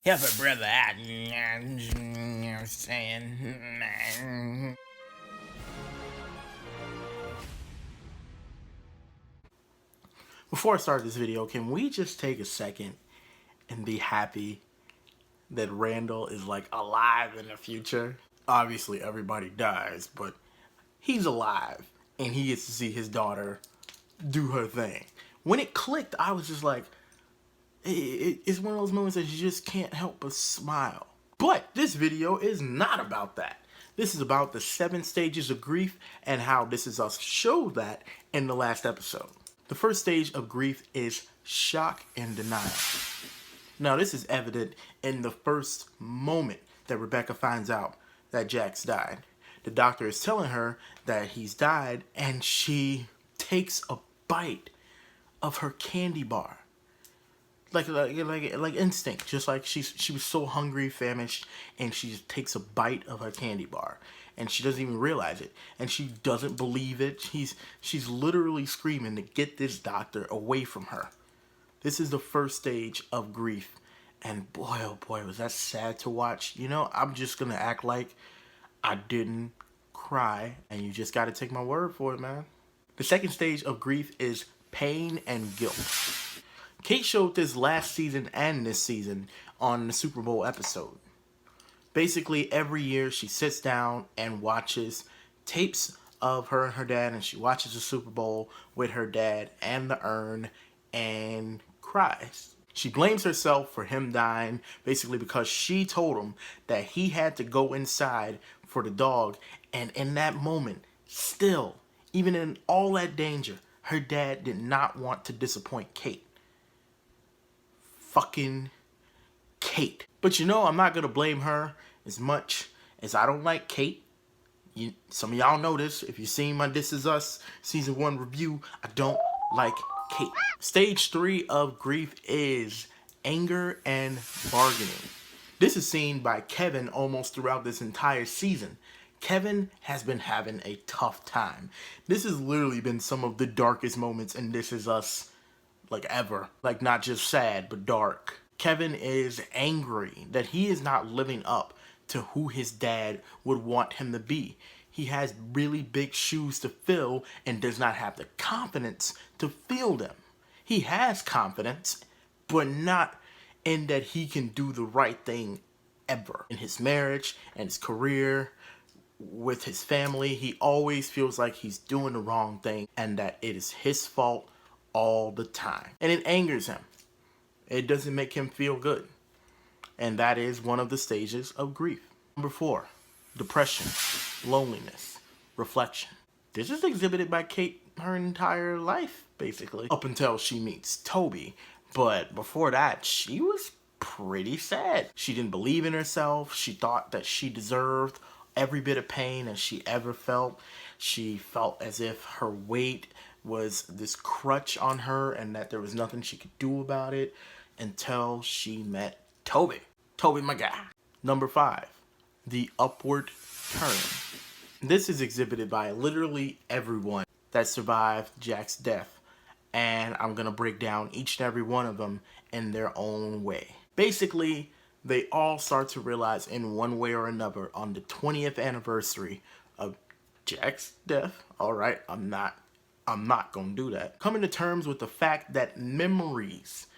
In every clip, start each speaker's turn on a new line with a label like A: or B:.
A: Help a brother out. You know what I'm saying? Before I start this video, can we just take a second and be happy that Randall is like alive in the future? Obviously, everybody dies, but he's alive and he gets to see his daughter do her thing. When it clicked, I was just like, it's one of those moments that you just can't help but smile. But this video is not about that. This is about the 7 stages of grief and how this is us showed that in the last episode. The first stage of grief is shock and denial. Now this is evident in the first moment that Rebecca finds out that Jax died. The doctor is telling her that he's died and she takes a bite of her candy bar. Like instinct, just like she was so hungry, famished, and she just takes a bite of her candy bar, and she doesn't even realize it, and she doesn't believe it. She's literally screaming to get this doctor away from her. This is the first stage of grief, and boy, oh boy, was that sad to watch. You know, I'm just gonna act like I didn't cry, and you just gotta take my word for it, man. The second stage of grief is pain and guilt. Kate showed this last season and this season on the Super Bowl episode. Basically, every year she sits down and watches tapes of her and her dad, and she watches the Super Bowl with her dad and the urn and cries. She blames herself for him dying, basically because she told him that he had to go inside for the dog, and in that moment, still, even in all that danger, her dad did not want to disappoint Kate. Fucking Kate. But you know, I'm not gonna blame her as much as I don't like Kate. Some of y'all know this. If you've seen my This Is Us Season 1 review, I don't like Kate. Stage 3 of grief is anger and bargaining. This is seen by Kevin almost throughout this entire season. Kevin has been having a tough time. This has literally been some of the darkest moments in This Is Us like ever. Like not just sad, but dark. Kevin is angry that he is not living up to who his dad would want him to be. He has really big shoes to fill and does not have the confidence to fill them. He has confidence, but not in that he can do the right thing ever. In his marriage and his career, with his family, he always feels like he's doing the wrong thing and that it is his fault all the time. And it angers him. It doesn't make him feel good. And that is one of the stages of grief. Number 4, depression, loneliness, reflection. This is exhibited by Kate her entire life, basically, up until she meets Toby. But before that, she was pretty sad. She didn't believe in herself. She thought that she deserved every bit of pain that she ever felt. She felt as if her weight was this crutch on her and that there was nothing she could do about it until she met Toby. Toby, my guy. Number 5, the upward turn. This is exhibited by literally everyone that survived Jack's death, and I'm gonna break down each and every one of them in their own way. Basically, they all start to realize in one way or another on the 20th anniversary of Jack's death. All right, I'm not gonna do that. Coming to terms with the fact that memories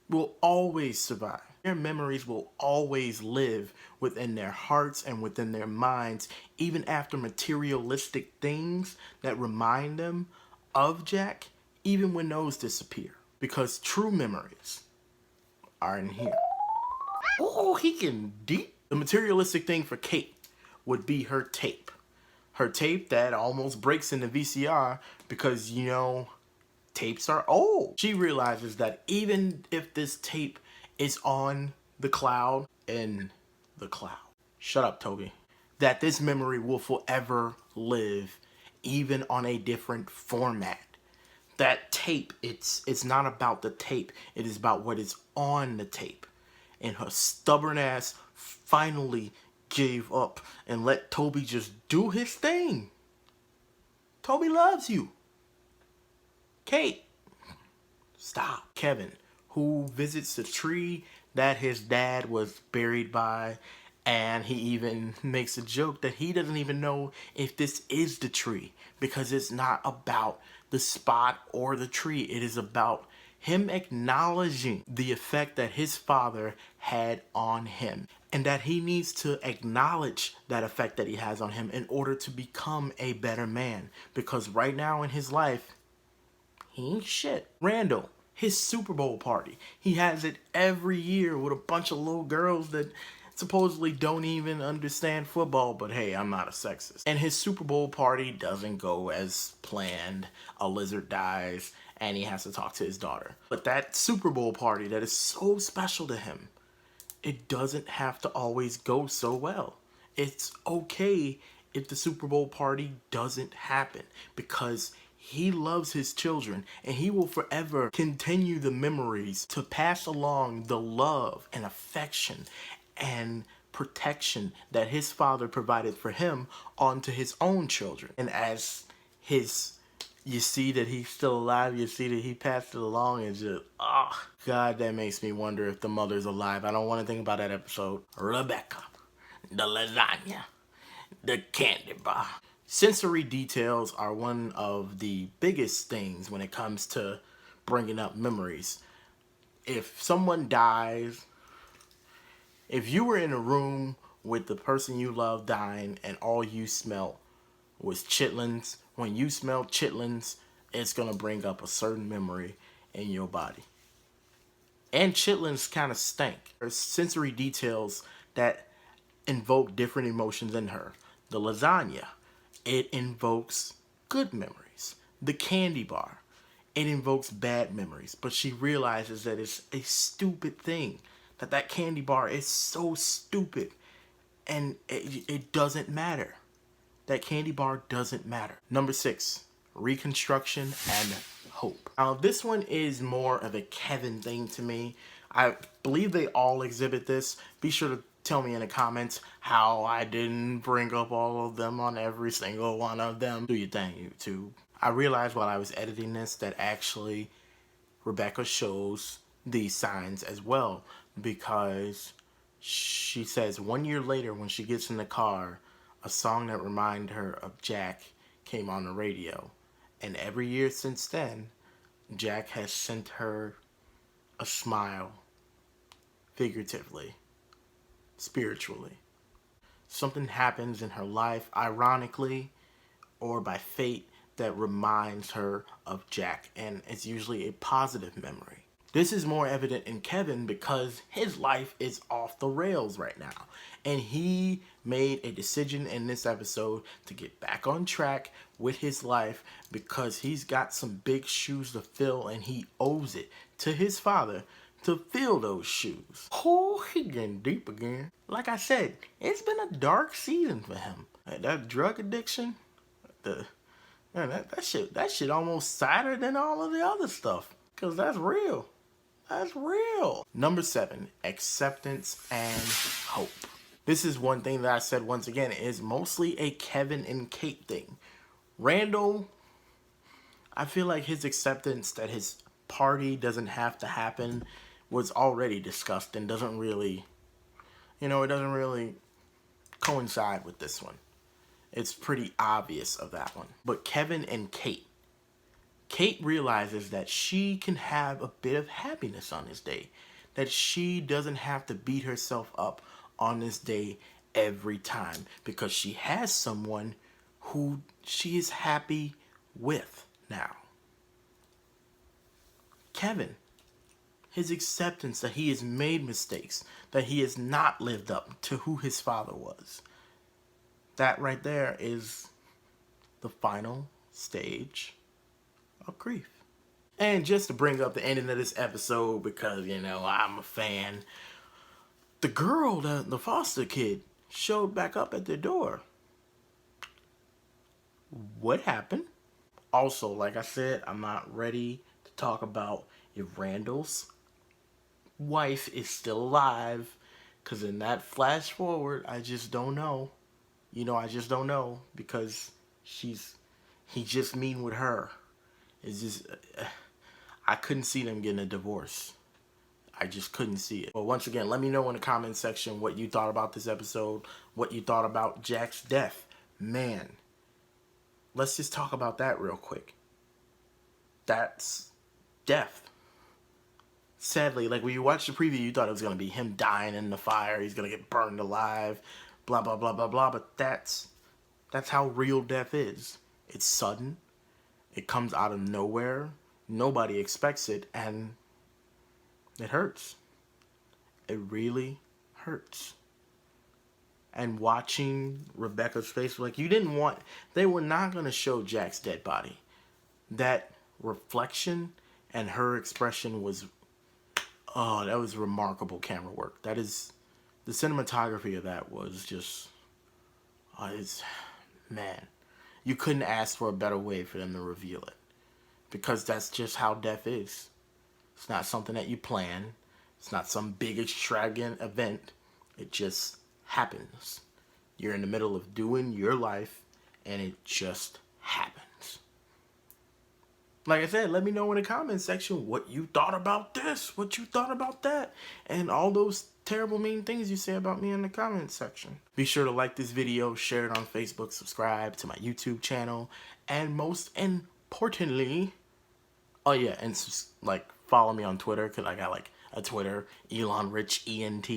A: will always survive. Their memories will always live within their hearts and within their minds, even after materialistic things that remind them of Jack, even when those disappear. Because true memories are in here. Oh, he can deep. The materialistic thing for Kate would be her tape. Her tape that almost breaks in the VCR because, you know, tapes are old. She realizes that even if this tape is on the cloud, shut up, Toby, that this memory will forever live even on a different format. That tape, it's not about the tape. It is about what is on the tape. And her stubborn ass finally gave up and let Toby just do his thing. Toby loves you. Kate, stop. Kevin, who visits the tree that his dad was buried by. And he even makes a joke that he doesn't even know if this is the tree, because it's not about the spot or the tree. It is about him acknowledging the effect that his father had on him, and that he needs to acknowledge that effect that he has on him in order to become a better man. Because right now in his life, he ain't shit. Randall, his Super Bowl party, he has it every year with a bunch of little girls that supposedly don't even understand football, but hey, I'm not a sexist. And his Super Bowl party doesn't go as planned. A lizard dies, and he has to talk to his daughter. But that Super Bowl party that is so special to him, it doesn't have to always go so well. It's okay if the Super Bowl party doesn't happen, because he loves his children, and he will forever continue the memories to pass along the love and affection and protection that his father provided for him onto his own children. And as you see that he's still alive, you see that he passed it along, and just, oh, God, that makes me wonder if the mother's alive. I don't want to think about that episode. Rebecca, the lasagna, the candy bar. Sensory details are one of the biggest things when it comes to bringing up memories. If someone dies, if you were in a room with the person you love dying and all you smelled was chitlins, when you smell chitlins, it's going to bring up a certain memory in your body. And chitlins kind of stink. There's sensory details that invoke different emotions in her. The lasagna, it invokes good memories. The candy bar, it invokes bad memories. But she realizes that it's a stupid thing. That candy bar is so stupid. And it doesn't matter. That candy bar doesn't matter. Number 6, Reconstruction and hope. Now, this one is more of a Kevin thing to me. I believe they all exhibit this. Be sure to tell me in the comments how I didn't bring up all of them on every single one of them. Do your thing, YouTube. I realized while I was editing this that actually Rebecca shows these signs as well, because she says 1 year later when she gets in the car, a song that reminded her of Jack came on the radio. And every year since then, Jack has sent her a smile, figuratively, spiritually. Something happens in her life, ironically, or by fate, that reminds her of Jack, and it's usually a positive memory. This is more evident in Kevin because his life is off the rails right now. And he made a decision in this episode to get back on track with his life because he's got some big shoes to fill, and he owes it to his father to fill those shoes. Oh, he getting deep again. Like I said, it's been a dark season for him. That drug addiction, that shit almost sadder than all of the other stuff. Because that's real. That's real. Number 7, acceptance and hope. This is one thing that I said once again is mostly a Kevin and Kate thing. Randall, I feel like his acceptance that his party doesn't have to happen was already discussed and doesn't really, it doesn't really coincide with this one. It's pretty obvious of that one. But Kevin and Kate realizes that she can have a bit of happiness on this day. That she doesn't have to beat herself up on this day every time, because she has someone who she is happy with now. Kevin, his acceptance that he has made mistakes, that he has not lived up to who his father was. That right there is the final stage of grief. And just to bring up the ending of this episode, because, I'm a fan, the girl, the foster kid, showed back up at the door. What happened? Also, like I said, I'm not ready to talk about if Randall's wife is still alive, because in that flash forward, I just don't know. I just don't know, because he's just mean with her. It's just, I couldn't see them getting a divorce. I just couldn't see it. Well, once again, let me know in the comment section what you thought about this episode, what you thought about Jack's death. Man, let's just talk about that real quick. That's death. Sadly, like when you watched the preview, you thought it was going to be him dying in the fire. He's going to get burned alive, blah, blah, blah, blah, blah. But that's how real death is. It's sudden. It comes out of nowhere. Nobody expects it, and it hurts. It really hurts. And watching Rebecca's face, like they were not going to show Jack's dead body. That reflection and her expression was, oh, that was remarkable camera work. That is, the cinematography of that was just, man, you couldn't ask for a better way for them to reveal it. Because that's just how death is. It's not something that you plan. It's not some big extravagant event. It just happens. You're in the middle of doing your life, and it just happens. Like I said, let me know in the comment section what you thought about this, what you thought about that, and all those terrible mean things you say about me in the comment section. Be sure to like this video, share it on Facebook, subscribe to my YouTube channel, and most importantly, oh yeah, and like follow me on Twitter, because I got like a Twitter, Elon Rich ENT,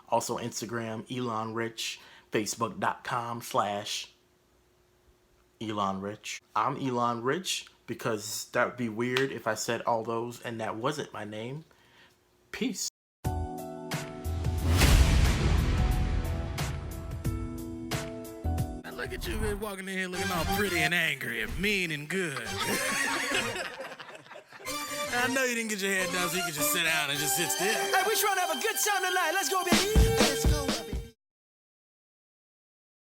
A: also Instagram, Elon Rich, Facebook.com/Elon Rich. I'm Elon Rich, because that would be weird if I said all those and that wasn't my name. Peace.
B: Look at you walking in here looking all pretty and angry and mean and good. I know you didn't get your hair done, so you can just sit down and just sit still.
C: Hey, we trying to have a good time tonight. Let's go, baby.